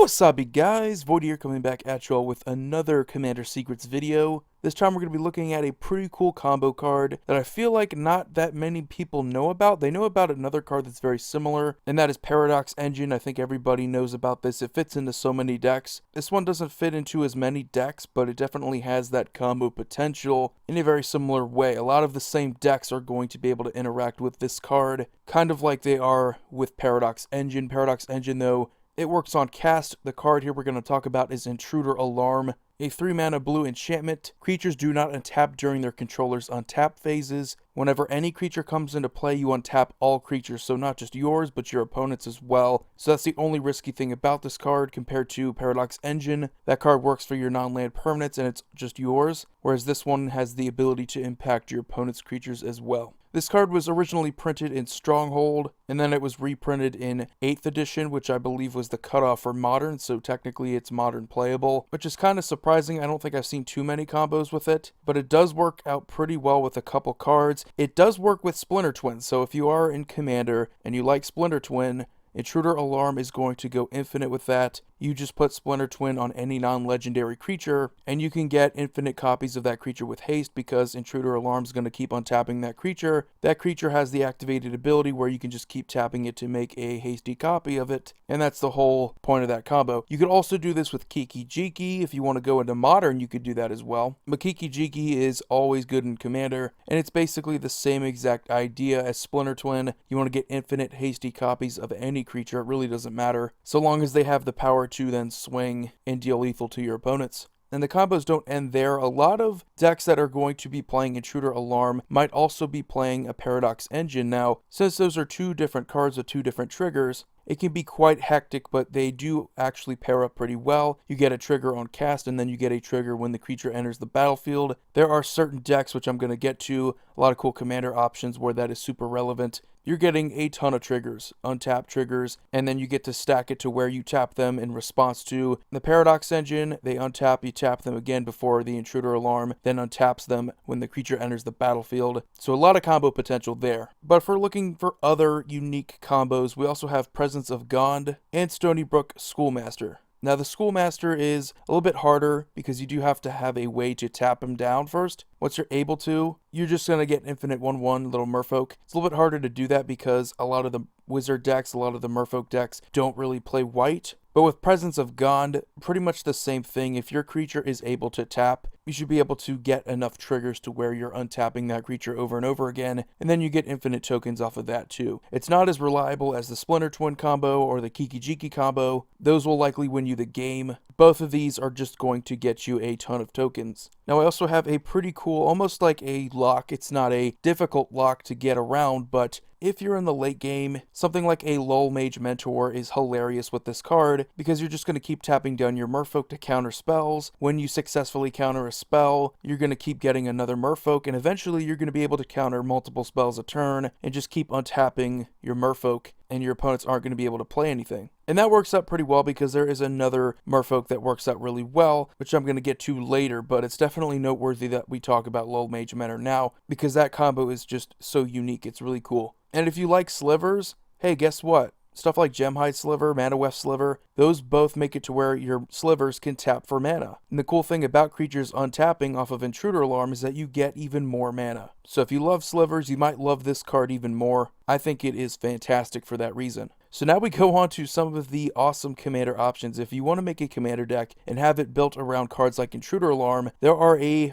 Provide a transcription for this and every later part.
Wasabi guys, Void here coming back at y'all with another Commander Secrets video. This time we're going to be looking at a pretty cool combo card that I feel like not that many people know about. They know about another card that's very similar, and that is Paradox Engine. I think everybody knows about this. It fits into so many decks. This one doesn't fit into as many decks, but it definitely has that combo potential in a very similar way. A lot of the same decks are going to be able to interact with this card, kind of like they are with Paradox Engine. Paradox Engine, though, it works on cast. The card here we're going to talk about is Intruder Alarm, a 3-mana blue enchantment. Creatures do not untap during their controller's untap phases. Whenever any creature comes into play, you untap all creatures, so not just yours, but your opponent's as well. So that's the only risky thing about this card compared to Paradox Engine. That card works for your non-land permanents and it's just yours, whereas this one has the ability to impact your opponent's creatures as well. This card was originally printed in Stronghold, and then it was reprinted in 8th edition, which I believe was the cutoff for Modern, so technically it's Modern playable, which is kind of surprising. I don't think I've seen too many combos with it, but it does work out pretty well with a couple cards. It does work with Splinter Twin, so if you are in Commander and you like Splinter Twin, Intruder Alarm is going to go infinite with that. You just put Splinter Twin on any non-legendary creature, and you can get infinite copies of that creature with haste because Intruder Alarm is going to keep untapping that creature. That creature has the activated ability where you can just keep tapping it to make a hasty copy of it, and that's the whole point of that combo. You could also do this with Kiki Jiki. If you want to go into Modern, you could do that as well. But Kiki Jiki is always good in Commander, and it's basically the same exact idea as Splinter Twin. You want to get infinite hasty copies of any creature. It really doesn't matter, so long as they have the power to then swing and deal lethal to your opponents. And the combos don't end there. A lot of decks that are going to be playing Intruder Alarm might also be playing a Paradox Engine. Now, since those are two different cards with two different triggers, it can be quite hectic, but they do actually pair up pretty well. You get a trigger on cast, and then you get a trigger when the creature enters the battlefield. There are certain decks, which I'm going to get to, a lot of cool commander options where that is super relevant. You're getting a ton of triggers, untapped triggers, and then you get to stack it to where you tap them in response to the Paradox Engine. They untap, you tap them again before the Intruder Alarm, then untaps them when the creature enters the battlefield. So a lot of combo potential there. But if we're looking for other unique combos, we also have Presence of Gond and Stony Brook Schoolmaster. Now the Schoolmaster is a little bit harder because you do have to have a way to tap him down first. Once you're able to, you're just going to get infinite 1/1 little merfolk. It's a little bit harder to do that because a lot of the wizard decks, a lot of the merfolk decks don't really play white. But with Presence of Gond, pretty much the same thing. If your creature is able to tap, you should be able to get enough triggers to where you're untapping that creature over and over again, and then you get infinite tokens off of that too. It's not as reliable as the Splinter Twin combo or the Kiki Jiki combo. Those will likely win you the game. Both of these are just going to get you a ton of tokens. Now I also have a pretty cool, almost like a lock. It's not a difficult lock to get around, but if you're in the late game, something like a Lull Mage Mentor is hilarious with this card because you're just going to keep tapping down your merfolk to counter spells. When you successfully counter a spell, you're going to keep getting another merfolk, and eventually you're going to be able to counter multiple spells a turn and just keep untapping your merfolk, and your opponents aren't going to be able to play anything. And that works out pretty well because there is another merfolk that works out really well, which I'm going to get to later, but it's definitely noteworthy that we talk about Lull Mage Mentor now because that combo is just so unique. It's really cool. And if you like slivers, hey, guess what? Stuff like Gemhide Sliver, Mana Weft Sliver, those both make it to where your slivers can tap for mana. And the cool thing about creatures untapping off of Intruder Alarm is that you get even more mana. So if you love slivers, you might love this card even more. I think it is fantastic for that reason. So now we go on to some of the awesome commander options. If you want to make a commander deck and have it built around cards like Intruder Alarm, there are a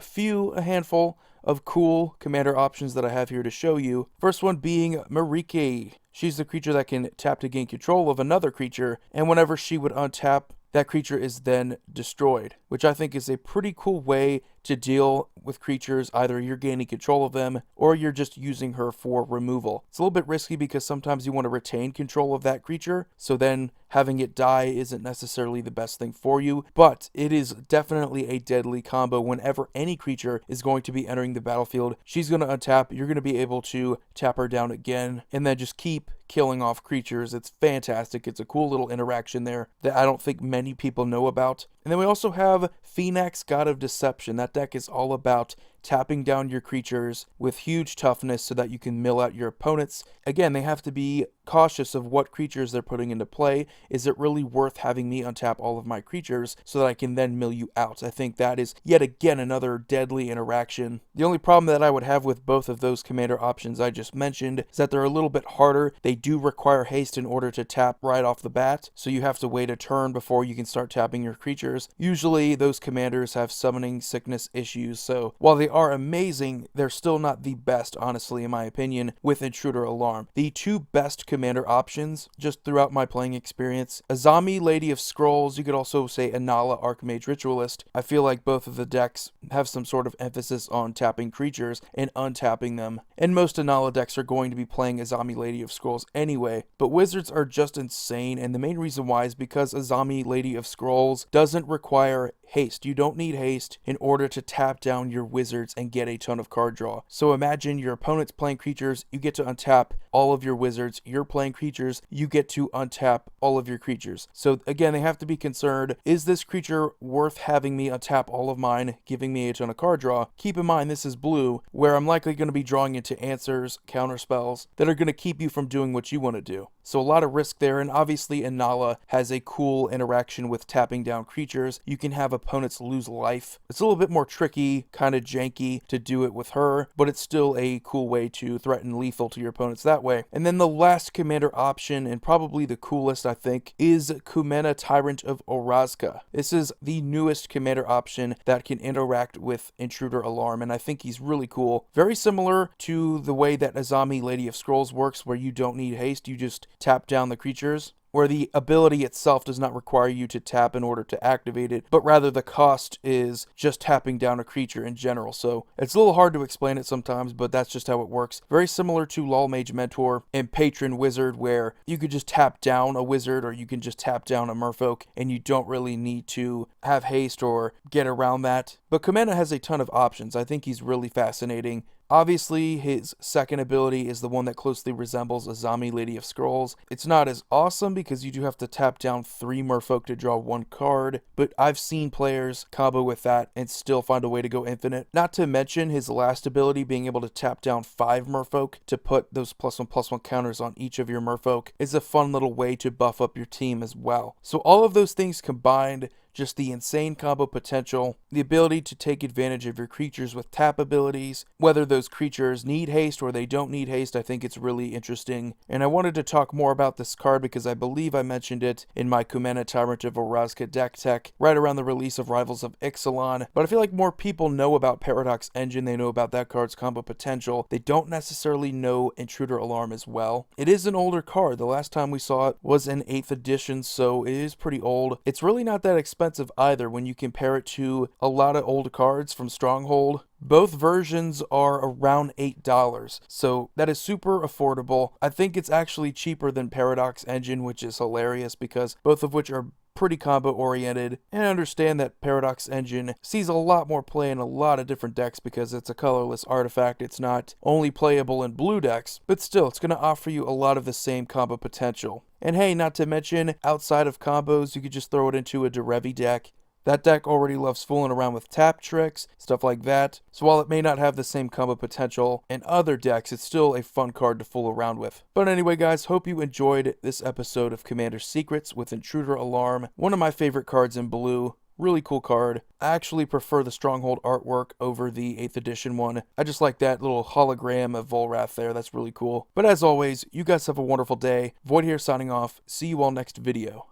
handful of cool commander options that I have here to show you. First one being Marike. She's the creature that can tap to gain control of another creature, and whenever she would untap, that creature is then destroyed, which I think is a pretty cool way to deal with creatures. Either you're gaining control of them or you're just using her for removal. It's a little bit risky because sometimes you want to retain control of that creature, so then having it die isn't necessarily the best thing for you, but it is definitely a deadly combo. Whenever any creature is going to be entering the battlefield, she's going to untap, you're going to be able to tap her down again, and then just keep killing off creatures. It's fantastic. It's a cool little interaction there that I don't think many people know about. And then we also have Phoenix, God of Deception. That deck is all about tapping down your creatures with huge toughness so that you can mill out your opponents. Again, they have to be cautious of what creatures they're putting into play. Is it really worth having me untap all of my creatures so that I can then mill you out? I think that is yet again another deadly interaction. The only problem that I would have with both of those commander options I just mentioned is that they're a little bit harder. They do require haste in order to tap right off the bat, so you have to wait a turn before you can start tapping your creatures. Usually those commanders have summoning sickness issues, so while they are amazing, they're still not the best, honestly, in my opinion, with Intruder Alarm. The two best commander options, just throughout my playing experience, Azami, Lady of Scrolls, you could also say Anala, Archmage Ritualist. I feel like both of the decks have some sort of emphasis on tapping creatures and untapping them, and most Anala decks are going to be playing Azami, Lady of Scrolls anyway, but Wizards are just insane, and the main reason why is because Azami, Lady of Scrolls doesn't require haste. You don't need haste in order to tap down your wizards and get a ton of card draw. So imagine your opponent's playing creatures, you get to untap all of your wizards. You're playing creatures, you get to untap all of your creatures. So again, they have to be concerned, is this creature worth having me untap all of mine, giving me a ton of card draw? Keep in mind, this is blue, where I'm likely going to be drawing into answers, counter spells, that are going to keep you from doing what you want to do. So a lot of risk there, and obviously Anala has a cool interaction with tapping down creatures. You can have opponents lose life. It's a little bit more tricky, kind of janky to do it with her, but it's still a cool way to threaten lethal to your opponents that way. And then the last commander option, and probably the coolest I think, is Cumin, Tyrant of Orazca. This is the newest commander option that can interact with Intruder Alarm, and I think he's really cool. Very similar to the way that Azami, Lady of Scrolls works, where you don't need haste, you just tap down the creatures, where the ability itself does not require you to tap in order to activate it, but rather the cost is just tapping down a creature in general. So it's a little hard to explain it sometimes, but that's just how it works. Very similar to Lol Mage Mentor and Patron Wizard, where you could just tap down a wizard or you can just tap down a merfolk, and you don't really need to have haste or get around that. But Cumin has a ton of options. I think he's really fascinating. Obviously, his second ability is the one that closely resembles Azami, Lady of Scrolls. It's not as awesome because you do have to tap down 3 merfolk to draw 1 card, but I've seen players combo with that and still find a way to go infinite. Not to mention his last ability, being able to tap down 5 merfolk to put those +1/+1 counters on each of your merfolk, is a fun little way to buff up your team as well. So all of those things combined, just the insane combo potential, the ability to take advantage of your creatures with tap abilities, whether those creatures need haste or they don't need haste, I think it's really interesting. And I wanted to talk more about this card because I believe I mentioned it in my Cumin, Tyrant of Orazca deck tech right around the release of Rivals of Ixalan, but I feel like more people know about Paradox Engine, they know about that card's combo potential. They don't necessarily know Intruder Alarm as well. It is an older card. The last time we saw it was in 8th edition, so it is pretty old. It's really not that expensive either when you compare it to a lot of old cards from Stronghold. Both versions are around $8, so that is super affordable. I think it's actually cheaper than Paradox Engine, which is hilarious because both of which are pretty combo oriented, and I understand that Paradox Engine sees a lot more play in a lot of different decks because it's a colorless artifact. It's not only playable in blue decks, but still it's going to offer you a lot of the same combo potential. And hey, not to mention, outside of combos, you could just throw it into a Derevi deck. That deck already loves fooling around with tap tricks, stuff like that, so while it may not have the same combo potential in other decks, it's still a fun card to fool around with. But anyway guys, hope you enjoyed this episode of Commander Secrets with Intruder Alarm, one of my favorite cards in blue. Really cool card. I actually prefer the Stronghold artwork over the 8th edition one. I just like that little hologram of Volrath there. That's really cool. But as always, you guys have a wonderful day. Void here signing off. See you all next video.